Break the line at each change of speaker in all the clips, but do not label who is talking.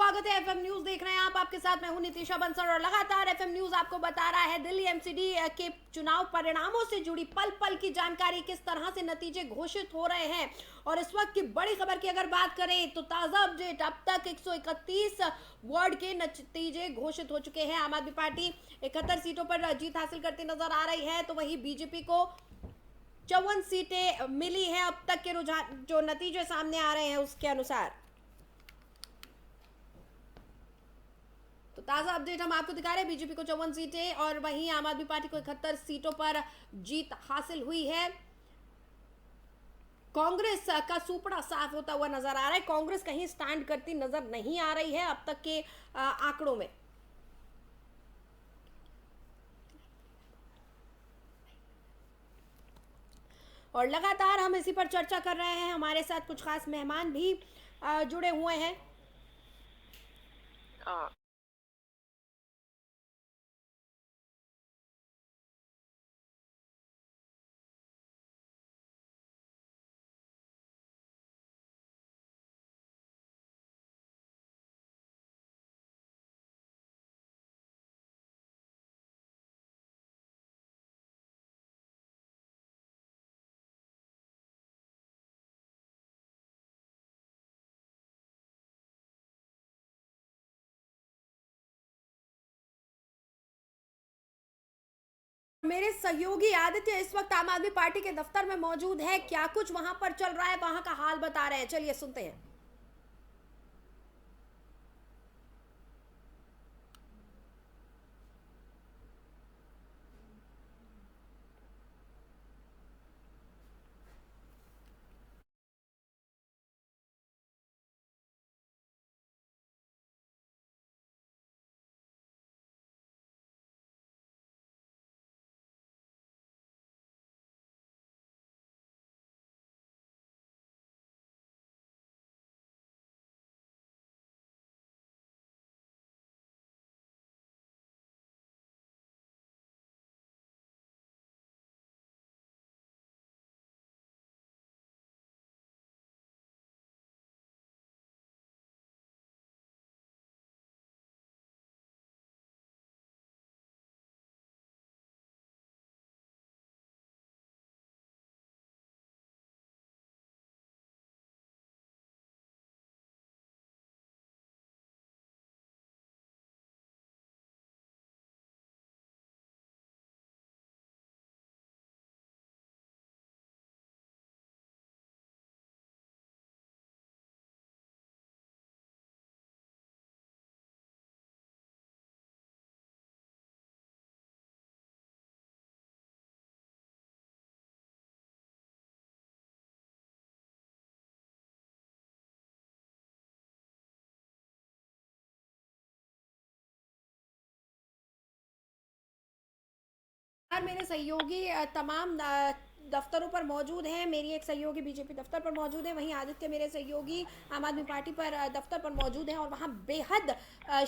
स्वागत है। FM news देख रहे हैं आप, आपके साथ मैं हूं नितिशा बंसल और लगातार एफएम न्यूज आपको बता रहा है दिल्ली एमसीडी के चुनाव परिणामों से जुड़ी पल पल की जानकारी, किस तरह से नतीजे घोषित हो रहे हैं। और इस वक्त की बड़ी खबर की अगर बात करें तो ताजा अपडेट, अब तक 131 वार्ड के नतीजे घोषित हो चुके हैं। आम आदमी पार्टी 71 सीटों पर जीत हासिल करती नजर आ रही है, तो वहीं बीजेपी को 54 सीटें मिली हैं। अब तक के रुझान जो नतीजे सामने आ रहे हैं उसके अनुसार, तो ताजा अपडेट हम आपको दिखा रहे हैं। बीजेपी को 54 सीटें और वहीं आम आदमी पार्टी को 71 सीटों पर जीत हासिल हुई है। कांग्रेस का सुपड़ा साफ होता हुआ नजर आ रहा है। कांग्रेस कहीं स्टैंड करती नजर नहीं आ रही है अब तक के आंकड़ों में। और लगातार हम इसी पर चर्चा कर रहे हैं। हमारे साथ कुछ खास मेहमान भी जुड़े हुए हैं। मेरे सहयोगी आदित्य इस वक्त आम आदमी पार्टी के दफ्तर में मौजूद है। क्या कुछ वहां पर चल रहा है, वहां का हाल बता रहे हैं, चलिए सुनते हैं। मेरे सहयोगी तमाम दफ्तरों पर मौजूद हैं। मेरी एक सहयोगी बीजेपी दफ्तर पर मौजूद है, वहीं आदित्य मेरे सहयोगी आम आदमी पार्टी पर दफ्तर पर मौजूद हैं। और वहां बेहद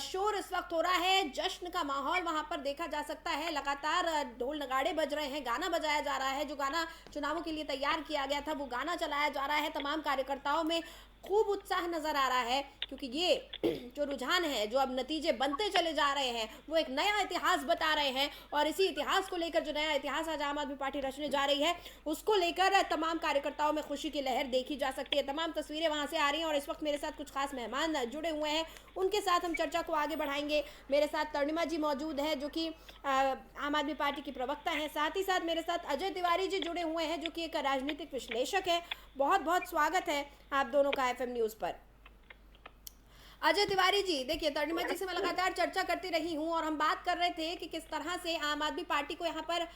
शोर इस वक्त हो रहा है, जश्न का माहौल वहां पर देखा जा सकता है। लगातार ढोल नगाड़े बज रहे हैं, गाना बजाया जा रहा है। जो गाना चुनावों के लिए तैयार किया गया था वो गाना चलाया जा रहा है। तमाम कार्यकर्ताओं में खूब उत्साह नजर आ रहा है, क्योंकि ये जो रुझान है, जो अब नतीजे बनते चले जा रहे हैं, वो एक नया इतिहास बता रहे हैं। और इसी इतिहास को लेकर, जो नया इतिहास आज आम आदमी पार्टी रचने जा रही है, उसको लेकर तमाम कार्यकर्ताओं में खुशी की लहर देखी जा सकती है। तमाम तस्वीरें वहां से आ रही हैं और इस वक्त मेरे साथ कुछ खास मेहमान जुड़े हुए हैं, उनके साथ हम चर्चा को आगे बढ़ाएंगे। मेरे साथ तरणिमा जी मौजूद है, जो कि आम आदमी पार्टी की प्रवक्ता हैं। साथ ही साथ मेरे साथ अजय तिवारी जी जुड़े हुए हैं, जो कि एक राजनीतिक विश्लेषक है। बहुत बहुत स्वागत है आप दोनों का एफएम न्यूज पर। अजय तिवारी जी, देखिए तरणिमा जी से मैं लगातार चर्चा करती रही हूं और हम बात कर रहे थे कि किस तरह से आम आदमी पार्टी को यहाँ पर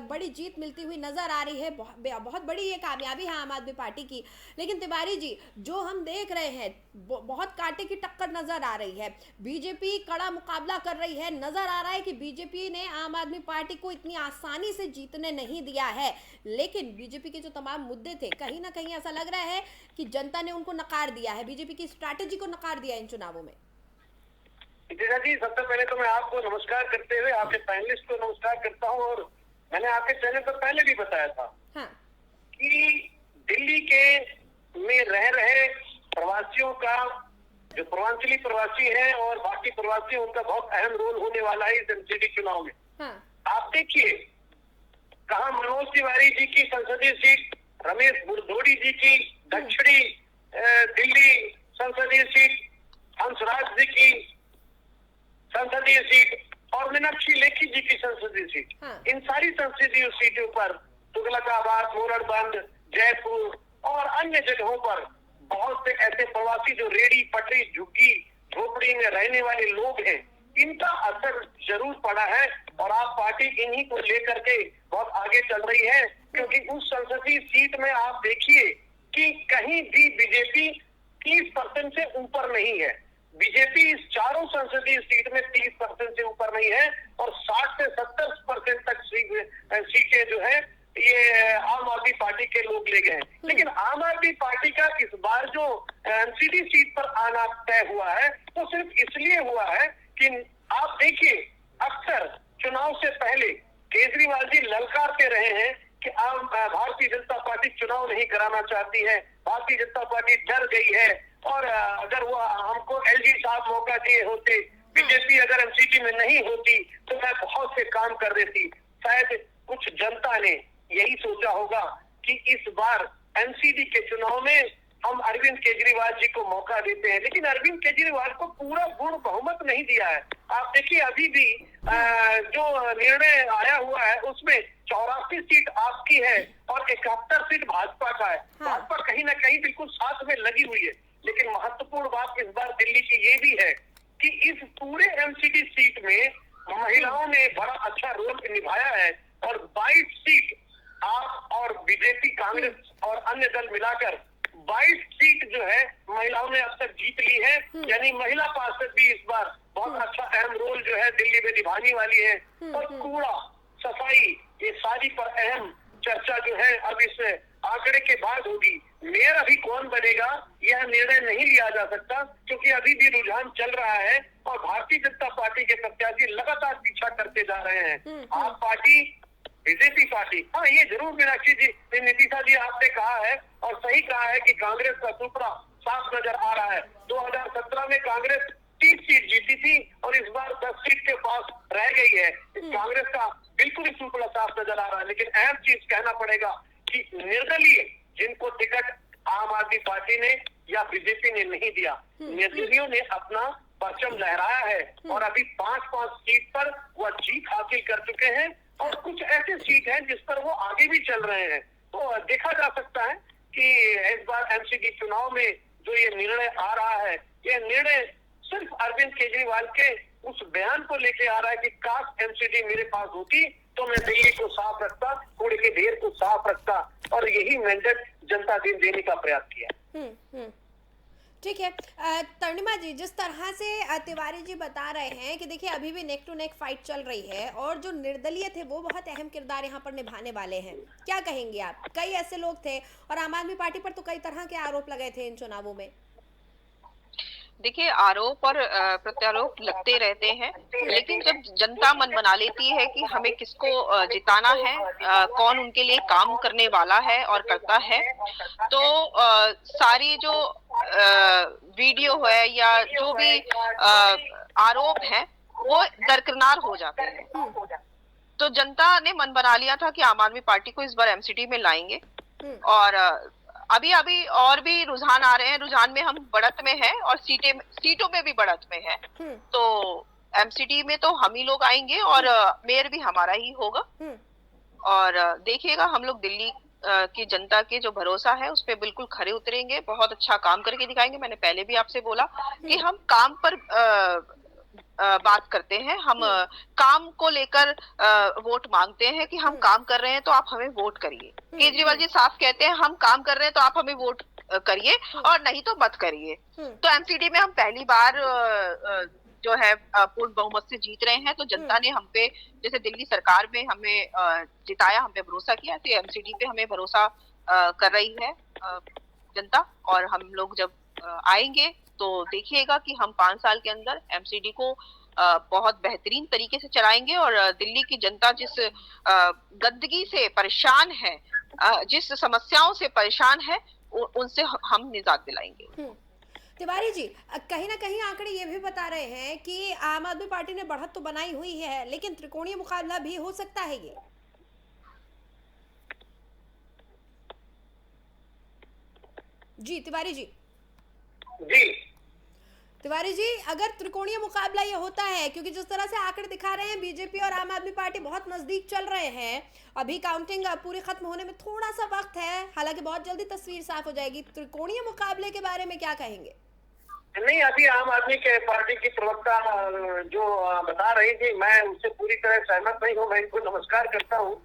बड़ी जीत मिलती हुई नजर आ रही है। बहुत बड़ी ये कामयाबी है आम आदमी पार्टी की। लेकिन तिवारी जी, जो हम देख रहे हैं, बहुत कांटे की टक्कर नजर आ रही है। बीजेपी कड़ा मुकाबला कर रही है। नजर आ रहा है कि बीजेपी ने आम आदमी पार्टी को इतनी आसानी से जीतने नहीं दिया है। लेकिन बीजेपी के जो तमाम मुद्दे थे, कहीं ना कहीं ऐसा लग रहा है कि जनता ने उनको नकार दिया है, बीजेपी की स्ट्रैटेजी को नकार दिया इन चुनावों में।
नितिशा जी, सबसे पहले तो मैं आपको नमस्कार करते हुए आपके पैनलिस्ट को नमस्कार करता हूं। और मैंने आपके चैनल पर पहले भी बताया था कि दिल्ली के में रह रहे प्रवासियों का जो पूर्वांचली प्रवासी हैं और बाकी प्रवासी, उनका बहुत अहम रोल होने वाला है इस एमसीडी चुनाव में।
हाँ,
आप देखिए, कहा मनोज तिवारी जी की संसदीय सीट, रमेश बुरदोड़ी जी की दक्षिणी दिल्ली संसदीय सीट, हंसराज जी की संसदीय सीट और मीनाक्षी लेखी जी की संसदीय सीट।
हाँ।
इन सारी संसदीय सीटों पर तुगलकाबाद, मोरडबंद, जयपुर और अन्य जगहों पर बहुत से ऐसे प्रवासी जो रेड़ी पटरी झुग्गी झोपड़ी में रहने वाले लोग हैं, इनका असर जरूर पड़ा है। और आप पार्टी इन्हीं को लेकर के बहुत आगे चल रही है, क्योंकि उस संसदीय सीट में आप देखिए कि कहीं भी बीजेपी 30% से ऊपर नहीं है। बीजेपी इस चारों संसदीय सीट में 30% से ऊपर नहीं है और 60 से 70% तक सीटें जो है ये आम आदमी पार्टी के लोग ले गए हैं। लेकिन आम आदमी पार्टी का इस बार जो एमसीडी सीट पर आना तय हुआ है वो सिर्फ इसलिए हुआ है कि आप देखिए, अक्सर चुनाव से पहले केजरीवाल जी ललकारते रहे हैं कि आम भारतीय जनता पार्टी चुनाव नहीं कराना चाहती है, भारतीय जनता पार्टी डर गई है और अगर वो हमको एलजी साहब मौका दिए होते, बीजेपी अगर एमसीडी में नहीं होती तो मैं बहुत से काम कर देती। शायद कुछ जनता ने यही सोचा होगा कि इस बार एमसीडी के चुनाव में हम अरविंद केजरीवाल जी को मौका देते हैं, लेकिन अरविंद केजरीवाल को पूरा पूर्ण बहुमत नहीं दिया है। आप देखिए, अभी भी जो निर्णय आया हुआ है उसमें 84 सीट आपकी है और 71 सीट भाजपा का है। भाजपा कहीं ना कहीं बिल्कुल साथ में लगी हुई है। लेकिन महत्वपूर्ण बात इस बार दिल्ली की ये भी है कि इस पूरे एमसीडी सीट में महिलाओं ने बड़ा अच्छा रोल निभाया है और 22 सीट आप और बीजेपी, कांग्रेस और अन्य दल मिलाकर 22 सीट जो है महिलाओं ने अब तक जीत ली है। यानी महिला पार्षद भी इस बार बहुत अच्छा अहम रोल जो है दिल्ली में निभाने वाली है। और कूड़ा सफाई ये सारी पर अहम चर्चा जो है अब इस आंकड़े के बाद होगी। मेयर अभी कौन बनेगा यह निर्णय नहीं लिया जा सकता, क्योंकि अभी भी रुझान चल रहा है और भारतीय जनता पार्टी के प्रत्याशी लगातार पीछा करते जा रहे हैं। आप पार्टी, बीजेपी पार्टी, हाँ ये जरूर मीनाक्षी जी, नीतीशा जी आपने कहा है और सही कहा है कि कांग्रेस का सुपड़ा साफ नजर आ रहा है। 2017 में कांग्रेस 30 सीट जीती थी और इस बार 10 सीट के पास रह गई है। इस कांग्रेस का बिल्कुल ही सुपड़ा साफ नजर आ रहा है। लेकिन अहम चीज कहना पड़ेगा कि निर्दलीय जिनको टिकट आम आदमी पार्टी ने या बीजेपी ने नहीं दिया, निर्दलीयों ने अपना परचम लहराया है और अभी 5-5 सीट पर वह जीत हासिल कर चुके हैं और कुछ ऐसे सीट हैं जिस पर वो आगे भी चल रहे हैं। तो देखा जा सकता है कि इस बार एमसीडी चुनाव में जो ये निर्णय आ रहा है, ये निर्णय सिर्फ अरविंद केजरीवाल के उस बयान को लेके आ रहा है कि काश एमसीडी मेरे पास होती तो मैं दिल्ली को साफ रखता, कूड़े के ढेर को साफ रखता, और यही मैंडेट जनता दिन देने का प्रयास किया।
ठीक है। तरणिमा जी, जिस तरह से तिवारी जी बता रहे हैं कि देखिए अभी भी नेक टू नेक फाइट चल रही है और जो निर्दलीय थे वो बहुत अहम किरदार यहाँ पर निभाने वाले हैं, क्या कहेंगे आप? कई ऐसे लोग थे और आम आदमी पार्टी पर तो कई तरह के आरोप लगे थे इन चुनावों में।
देखिए, आरोप और प्रत्यारोप लगते रहते हैं, लेकिन जब जनता मन बना लेती है कि हमें किसको जिताना है, कौन उनके लिए काम करने वाला है और करता है, तो सारी जो वीडियो है या जो भी आरोप है वो दरकिनार हो जाते हैं। तो जनता ने मन बना लिया था कि आम आदमी पार्टी को इस बार एमसीडी में लाएंगे और अभी और भी रुझान आ रहे हैं। रुझान में हम बढ़त में हैं और सीटों में भी बढ़त में है। तो एमसीडी में तो हम ही लोग आएंगे और मेयर भी हमारा ही होगा। और देखिएगा, हम लोग दिल्ली की जनता के जो भरोसा है उस पे बिल्कुल खरे उतरेंगे, बहुत अच्छा काम करके दिखाएंगे। मैंने पहले भी आपसे बोला कि हम काम पर बात करते हैं, हम काम को लेकर वोट मांगते हैं कि हम काम कर रहे हैं तो आप हमें वोट करिए। केजरीवाल जी साफ कहते हैं हम काम कर रहे हैं तो आप हमें वोट करिए और नहीं तो मत करिए। तो एमसीडी में हम पहली बार जो है पूर्ण बहुमत से जीत रहे हैं। तो जनता ने हम पे, जैसे दिल्ली सरकार में हमें जिताया, हम पे भरोसा किया, तो एमसीडी पे हमें भरोसा कर रही है जनता। और हम लोग जब आएंगे तो देखिएगा कि हम 5 साल के अंदर एमसीडी को बहुत बेहतरीन तरीके से चलाएंगे और दिल्ली की जनता जिस गंदगी से परेशान है, जिस समस्याओं से परेशान है, उनसे हम निजात दिलाएंगे।
तिवारी जी, कहीं ना कहीं आंकड़े ये भी बता रहे हैं कि आम आदमी पार्टी ने बढ़त तो बनाई हुई है, लेकिन त्रिकोणीय मुकाबला भी हो सकता है ये। जी तिवारी जी।
जी
तिवारी जी, अगर त्रिकोणीय मुकाबला ये होता है, क्योंकि जिस तरह से आंकड़े दिखा रहे हैं बीजेपी और आम आदमी पार्टी बहुत नजदीक चल रहे हैं, अभी काउंटिंग पूरी खत्म होने में थोड़ा सा वक्त है, हालांकि बहुत जल्दी तस्वीर साफ हो जाएगी, त्रिकोणीय मुकाबले के बारे में क्या कहेंगे?
नहीं, अभी आम आदमी के पार्टी की प्रवक्ता जो बता रही थी, मैं उससे पूरी तरह सहमत नहीं हूँ। मैं इनको नमस्कार करता हूँ।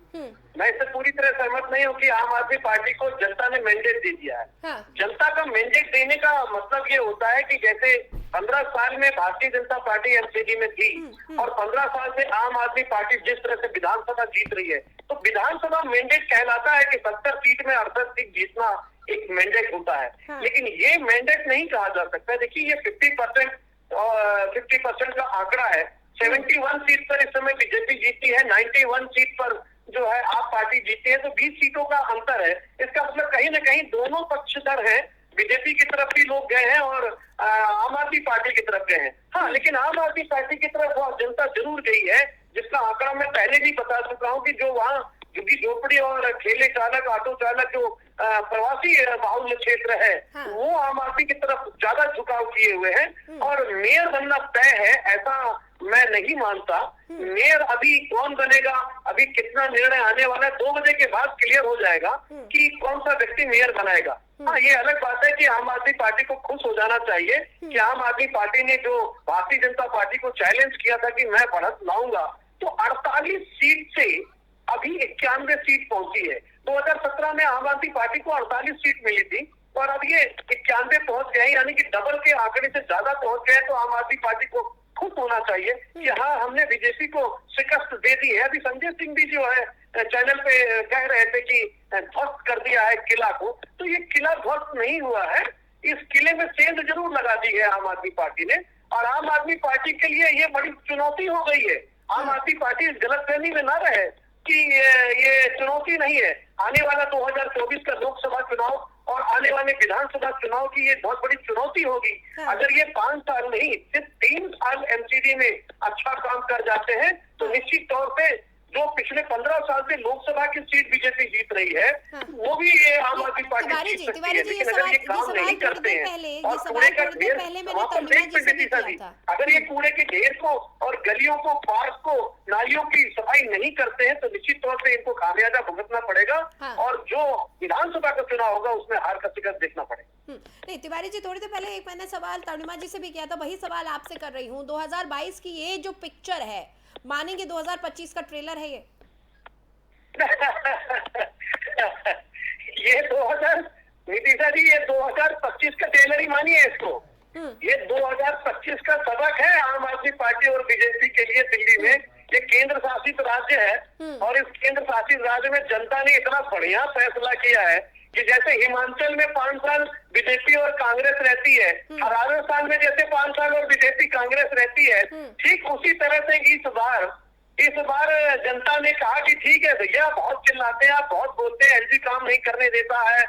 मैं इससे पूरी तरह सहमत नहीं हूँ कि आम आदमी पार्टी को जनता ने मैंडेट दे दिया है।
हाँ।
जनता का मैंडेट देने का मतलब ये होता है कि जैसे 15 साल में भारतीय जनता पार्टी एमसीडी में थी और 15 साल से आम आदमी पार्टी जिस तरह से विधानसभा जीत रही है, तो विधानसभा मैंडेट कहलाता है कि 70 सीट में 68 सीट जीतना एक मैंडेट होता है।
हाँ।
लेकिन ये मैंडेट नहीं कहा जा सकता। देखिए, ये 50% का आंकड़ा है। 71 सीट पर इस समय बीजेपी जीती है, 91 सीट पर जो है आप पार्टी जीती है, तो 20 सीटों का अंतर है। इसका मतलब कहीं ना कहीं दोनों पक्षधर हैं, बीजेपी की तरफ भी लोग गए हैं और आम आदमी पार्टी की तरफ गए हैं। हाँ, लेकिन आम आदमी पार्टी की तरफ वह जनता जरूर गई है, जिसका आंकड़ा मैं पहले भी बता चुका हूँ कि जो वहाँ झुग्गी झोपड़ी और ठेले चालक, ऑटो चालक, जो प्रवासी बाहुल्य क्षेत्र है,
हाँ।
वो आम आदमी की तरफ ज्यादा झुकाव किए हुए हैं। और मेयर बनना तय है ऐसा मैं नहीं मानता। मेयर अभी कौन बनेगा, अभी कितना निर्णय आने वाला है, 2 बजे के बाद क्लियर हो जाएगा कि कौन सा व्यक्ति मेयर बनाएगा। हाँ, ये अलग बात है कि आम आदमी पार्टी को खुश हो जाना चाहिए कि आम आदमी पार्टी ने जो भारतीय जनता पार्टी को चैलेंज किया था कि मैं बढ़त लाऊंगा, तो 48 सीट से अभी 91 सीट पहुंची है। 2017 में आम आदमी पार्टी को 48 सीट मिली थी और अब ये 91 पहुंच गए, यानी कि डबल के आंकड़े से ज्यादा पहुंच गए। तो आम आदमी पार्टी को खुश होना चाहिए कि हाँ, हमने बीजेपी को शिकस्त दे दी है। अभी संजय सिंह भी जो है चैनल पे कह रहे थे कि ध्वस्त कर दिया है किला को, तो ये किला ध्वस्त नहीं हुआ है। इस किले में सेंध जरूर लगा दी है आम आदमी पार्टी ने, और आम आदमी पार्टी के लिए ये बड़ी चुनौती हो गई है। आम आदमी पार्टी इस गलतफहमी में न रहे कि ये चुनौती नहीं है। आने वाला 2024 का लोकसभा चुनाव और आने वाले विधानसभा चुनाव की ये बहुत बड़ी चुनौती होगी। अगर ये 5 साल नहीं, सिर्फ 3 साल एमसीडी में अच्छा काम कर जाते हैं, तो निश्चित तौर पे जो पिछले 15 साल से लोकसभा की सीट बीजेपी जीत रही है, वो भी ये आम आदमी पार्टी जीत सकती है। लेकिन अगर ये काम नहीं करते हैं और कूड़े का ढेर, अगर ये कूड़े के ढेर को और गलियों को, पार्क को, नालियों की सफाई नहीं करते हैं, तो निश्चित तौर से इनको खामियाजा भुगतना पड़ेगा। और जो विधानसभा का चुनाव होगा उसमें हार का शिकस्त देखना पड़ेगा।
नहीं तिवारी जी, थोड़ी देर पहले एक मैंने सवाल तरुणिमा जी से भी किया था, वही सवाल आपसे कर रही हूँ। 2022 की ये जो पिक्चर है, मानेंगे 2025 का ट्रेलर है ये?
ये 2000 नीतीशा जी, ये 2025 का ट्रेलर ही मानिए इसको। ये 2025 का सबक है आम आदमी पार्टी और बीजेपी के लिए। दिल्ली में ये केंद्र शासित राज्य है और इस केंद्र शासित राज्य में जनता ने इतना बढ़िया फैसला किया है कि जैसे हिमाचल में 5 साल बीजेपी और कांग्रेस रहती है, राजस्थान में जैसे 5 साल और बीजेपी कांग्रेस रहती है, ठीक उसी तरह से इस बार जनता ने कहा कि ठीक है भैया, बहुत चिल्लाते हैं आप, बहुत बोलते हैं, एलजी काम नहीं करने देता है,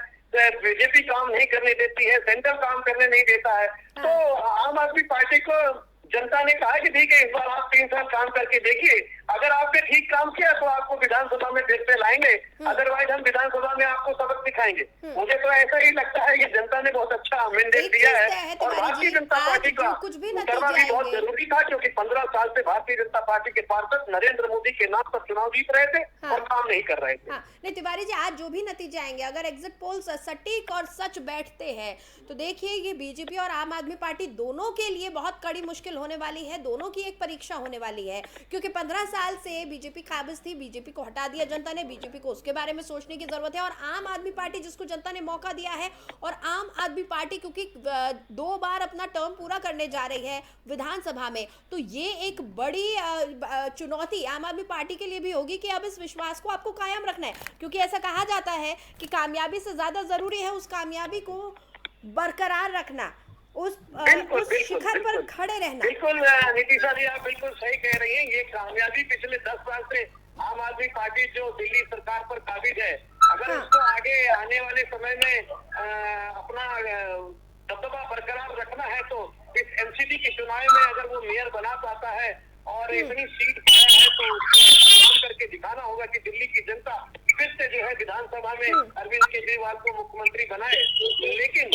बीजेपी काम नहीं करने देती है, सेंटर काम करने नहीं देता है। तो आम आदमी पार्टी को जनता ने कहा कि ठीक है, इस बार आप 3 साल काम करके देखिए, अगर आपने ठीक काम किया तो आपको विधानसभा में फिर से लाएंगे, अदरवाइज हम विधानसभा में आपको सबक दिखाएंगे। मुझे तो ऐसा ही लगता है कि जनता ने बहुत अच्छा मैंडेट दिया है और भारतीय जनता पार्टी का उतरना भी बहुत जरूरी था, क्योंकि 15 साल से भारतीय जनता पार्टी के पार्षद नरेंद्र मोदी के नाम पर चुनाव जीत रहे थे और काम नहीं कर रहे थे।
नहीं तिवारी जी, आज जो भी नतीजे आएंगे, अगर एग्जिट पोल सटीक और सच बैठते हैं, तो देखिए ये बीजेपी और आम आदमी पार्टी दोनों के लिए बहुत कड़ी मुश्किल होने वाली है, दोनों की एक परीक्षा होने वाली है। क्योंकि 15 साल से बीजेपी काबिज थी, बीजेपी को हटा दिया जनता ने, बीजेपी को उसके बारे में सोचने की जरूरत है। और आम आदमी पार्टी जिसको जनता ने मौका दिया है, और आम आदमी पार्टी क्योंकि 2 बार अपना टर्म पूरा करने जा रही है विधानसभा में, तो ये एक बड़ी चुनौती आम आदमी पार्टी के लिए भी होगी कि अब इस विश्वास को आपको कायम रखना है। क्योंकि ऐसा कहा जाता है कि कामयाबी से ज्यादा जरूरी है उस कामयाबी को बरकरार रखना, उस शिखर पर खड़े रहना।
बिल्कुल नीतीशा जी, आप बिल्कुल सही कह रही हैं। ये कामयाबी पिछले 10 साल से आम आदमी पार्टी जो दिल्ली सरकार पर काबिज है, अगर उसको आगे आने वाले समय में अपना दबदबा बरकरार रखना है तो इस एमसीडी के चुनाव में अगर वो मेयर बना पाता है और इतनी सीट पाया है तो उसको काम करके दिखाना होगा कि दिल्ली की जनता फिर से जो है विधानसभा में अरविंद केजरीवाल को मुख्यमंत्री बनाए। लेकिन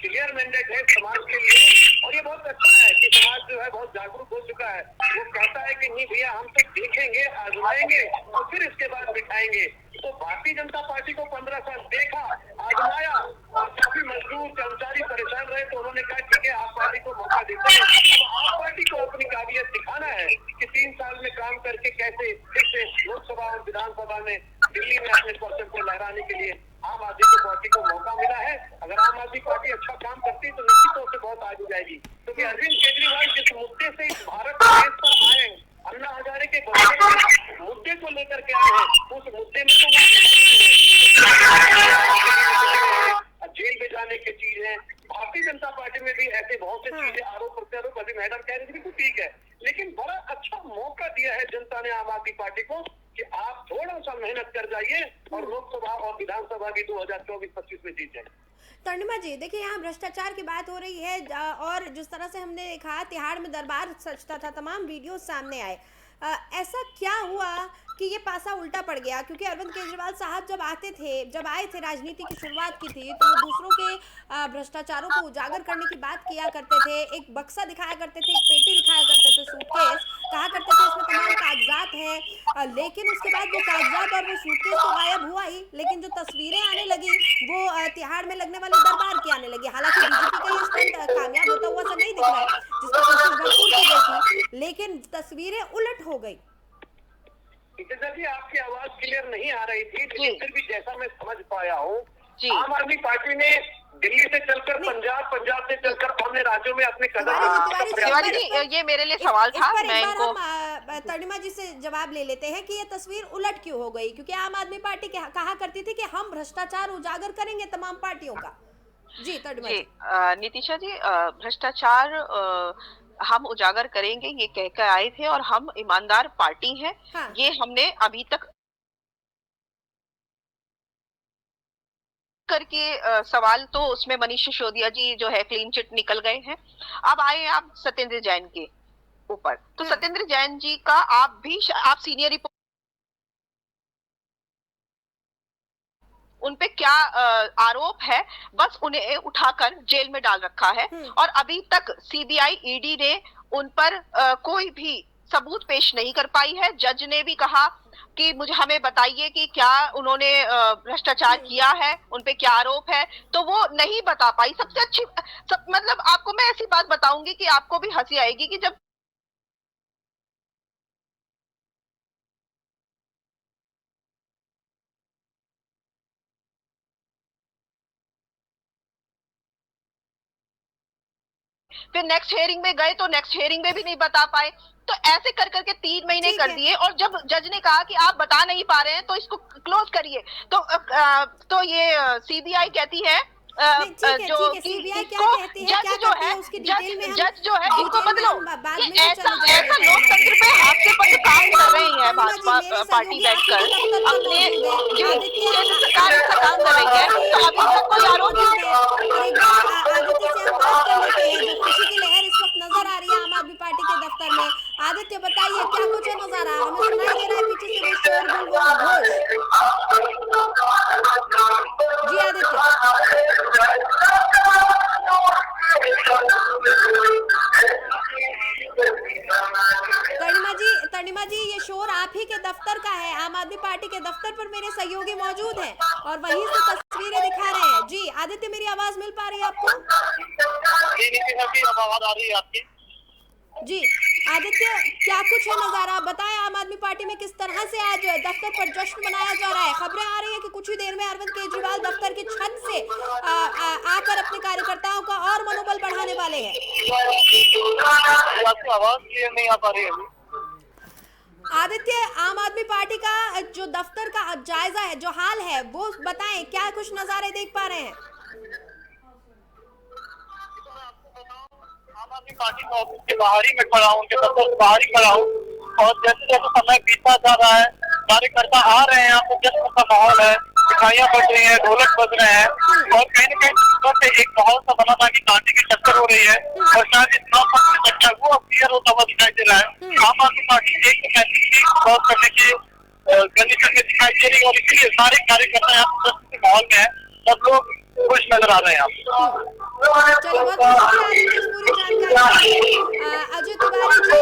क्लियर मैंडेट है समाज के लिए और ये बहुत अच्छा है कि समाज जो है बहुत जागरूक हो चुका है। वो कहता है कि नहीं भैया हम तो देखेंगे, आजमाएंगे और फिर इसके बाद बिठाएंगे। तो भारतीय जनता पार्टी को 15 साल देखा, आजमाया और काफी मजदूर कर्मचारी परेशान रहे तो उन्होंने कहा ठीक है आप पार्टी को मौका देते हैं। अब आप पार्टी को अपनी काबिलियत दिखाना है कि 3 साल में काम करके कैसे फिर से लोकसभा और विधानसभा में दिल्ली में अपने परचम को लहराने के लिए आम आदमी पार्टी को मौका मिला है। अगर आम आदमी पार्टी अच्छा काम करती है तो निश्चित तौर से बहुत आगे जाएगी, क्योंकि अरविंद केजरीवाल जिस मुद्दे से इस भारत देश पर आए, अन्ना हजारे के मुद्दे को लेकर के आए हैं, उस मुद्दे में तो जेल में जाने की चीज है। भारतीय जनता पार्टी में भी ऐसे बहुत से चीजें आरोप प्रत्यारोप अभी मैडम कह रही थी ठीक है, लेकिन बड़ा अच्छा मौका दिया है जनता ने आम आदमी पार्टी को कि आप थोड़ा सा मेहनत कर जाइए और लोकसभा और विधानसभा भी 2024-25 में जीत जाए।
तर्निमा जी देखिए, यहाँ भ्रष्टाचार की बात हो रही है और जिस तरह से हमने देखा तिहाड़ में दरबार सजता था, तमाम वीडियो सामने आए। ऐसा क्या हुआ कि ये पासा उल्टा पड़ गया? क्योंकि अरविंद केजरीवाल साहब जब आए थे राजनीति की शुरुआत की थी तो वो दूसरों के भ्रष्टाचारों को उजागर करने की बात किया करते थे। एक बक्सा दिखाया करते थे, एक पेटी दिखाया करते थे, सूटकेस, कहा करते थे इसमें तमाम कागजात हैं। लेकिन उसके बाद वो कागजात और वो सूटकेस तो गायब हुआ ही, लेकिन जो तस्वीरें आने लगी वो तिहाड़ में लगने वाले दरबार की आने लगी। हालांकि बीजेपी का ये स्टंट कामयाब होता हुआ सा नहीं दिख रहा है, जिसमें कोशिश भरपूर की गई थी, लेकिन तस्वीरें उलट हो गई।
जी आपकी आवाज क्लियर नहीं आ रही थी, लेकिन फिर भी जैसा मैं समझ पाया हूँ, आम आदमी पार्टी ने दिल्ली से चलकर पंजाब से चलकर अन्य राज्यों में अपने कदम।
ये मेरे लिए सवाल था, मैं इनको
तर्निमा जी से जवाब ले लेते हैं कि ये तस्वीर उलट क्यों हो गई, क्योंकि आम आदमी पार्टी कहा करती थी कि हम भ्रष्टाचार उजागर करेंगे तमाम पार्टियों का। जी तर्निमा जी।
नितिशा जी, भ्रष्टाचार हम उजागर करेंगे ये कहकर आए थे और हम ईमानदार पार्टी हैं। हाँ। ये हमने अभी तक करके सवाल तो उसमें मनीष सिसोदिया जी जो है क्लीन चिट निकल गए हैं। अब आए आप सत्येंद्र जैन के ऊपर, तो हाँ। सत्येंद्र जैन जी का आप सीनियर रिपोर्ट, उन पे क्या आरोप है, बस उन्हें उठाकर जेल में डाल रखा है और अभी तक सीबीआई ईडी ने उन पर कोई भी सबूत पेश नहीं कर पाई है। जज ने भी कहा कि हमें बताइए कि क्या उन्होंने भ्रष्टाचार किया है, उन पे क्या आरोप है, तो वो नहीं बता पाई। सबसे अच्छी मतलब आपको मैं ऐसी बात बताऊंगी कि आपको भी हंसी आएगी कि जब फिर नेक्स्ट हियरिंग में गए तो नेक्स्ट हियरिंग में भी नहीं बता पाए, तो ऐसे कर करके 3 महीने कर दिए और जब जज ने कहा कि आप बता नहीं पा रहे हैं तो इसको क्लोज करिए, तो ये सीबीआई कहती है जो जज जो है इनको बदलो। ऐसा लोकतंत्र पे हाथ से पकड़ काम कर रहे हैं भाजपा पार्टी बैठकर अपने केंद्र सरकार का काम कर रही है, तो अभी तक कोई आरोप
खुशी की लहर इस वक्त नजर आ रही है आम आदमी पार्टी के दफ्तर में। आदित्य बताइए क्या कुछ नजर आ रहा है? हमें सुनाई दे रहा है पीछे से वो शोर घोष। जी आदित्य। तर्निमा जी ये शोर आप ही के दफ्तर का है, आम आदमी पार्टी के दफ्तर पर मेरे सहयोगी मौजूद हैं और वहीं से तस्वीरें दिखा रहे हैं। जी आदित्य, मेरी आवाज मिल पा रही है आपको?
आवाज आ रही है आपकी?
जी आदित्य, क्या कुछ है नजारा, बताएं आम आदमी पार्टी में किस तरह से आज दफ्तर पर जश्न मनाया जा रहा है? खबरें आ रही है कि कुछ ही देर में अरविंद केजरीवाल दफ्तर की छत से आकर अपने कार्यकर्ताओं का और मनोबल बढ़ाने वाले हैं।
आवाज क्लियर नहीं आ पा रही है।
आदित्य, आम आदमी पार्टी का जो दफ्तर का जायजा है, जो हाल है, वो बताएं, क्या कुछ नजारे देख पा रहे हैं?
आम आदमी पार्टी के ऑफिस के बाहर ही मैं खड़ा हूँ, उनके दफ्तर के बाहर ही खड़ा हूँ और जैसे जैसे समय बीतता जा रहा है कार्यकर्ता आ रहे हैं, यहाँ पे जश्न का माहौल है।
मिठाइयाँ बज रही है, ढोलक बज रहे हैं और कहीं न कहीं सुबह से एक माहौल सा बना था कि कांटे की टक्कर हो रही है और शायद इस चुनाव पक्ष में चर्चा वो अब क्लियर होता हुआ दिखाई दे रहा है। आम आदमी पार्टी एक क्रॉस करने की कंडीशन में दिखाई दे रही है और इसीलिए सारे कार्यकर्ता यहाँ पर माहौल में है, सब लोग खुश नजर आ रहे हैं यहाँ।
चलिए, बहुत बहुत शुक्रिया इस पूरी जानकारी के लिए। अजय तिवारी जी,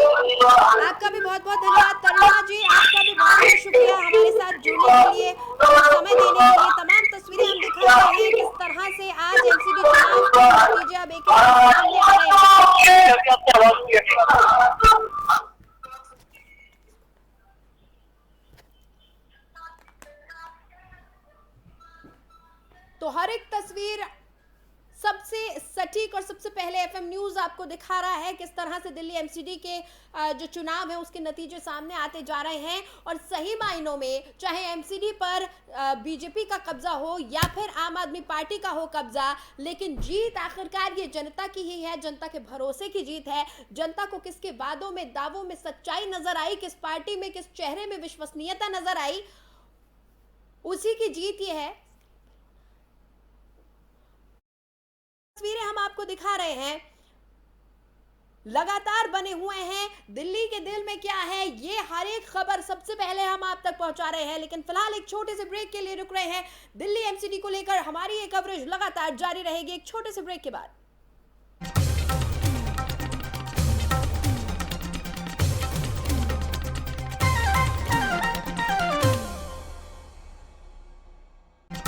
आपका भी बहुत बहुत धन्यवाद। तरुणा जी, आपका भी बहुत बहुत शुक्रिया हमारे साथ जुड़ने के लिए और समय देने के लिए। तमाम तस्वीरें हम दिखा रहे हैं किस तरह से आज एमसीडी चुनाव के नतीजे अब एक सामने आ रहे हैं। तो हर एक तस्वीर सबसे सटीक और सबसे पहले एफएम न्यूज आपको दिखा रहा है किस तरह से दिल्ली एमसीडी के जो चुनाव है उसके नतीजे सामने आते जा रहे हैं। और सही मायनों में चाहे एमसीडी पर बीजेपी का कब्जा हो या फिर आम आदमी पार्टी का हो कब्जा, लेकिन जीत आखिरकार ये जनता की ही है, जनता के भरोसे की जीत है। जनता को किसके वादों में, दावों में सच्चाई नजर आई, किस पार्टी में, किस चेहरे में विश्वसनीयता नजर आई, उसी की जीत ये है। तस्वीरें हम आपको दिखा रहे हैं, लगातार बने हुए हैं। दिल्ली के दिल में क्या है, ये हर एक खबर सबसे पहले हम आप तक पहुंचा रहे हैं। लेकिन फिलहाल एक छोटे से ब्रेक के लिए रुक रहे हैं। दिल्ली एमसीडी को लेकर हमारी ये कवरेज लगातार जारी रहेगी एक छोटे से ब्रेक के बाद।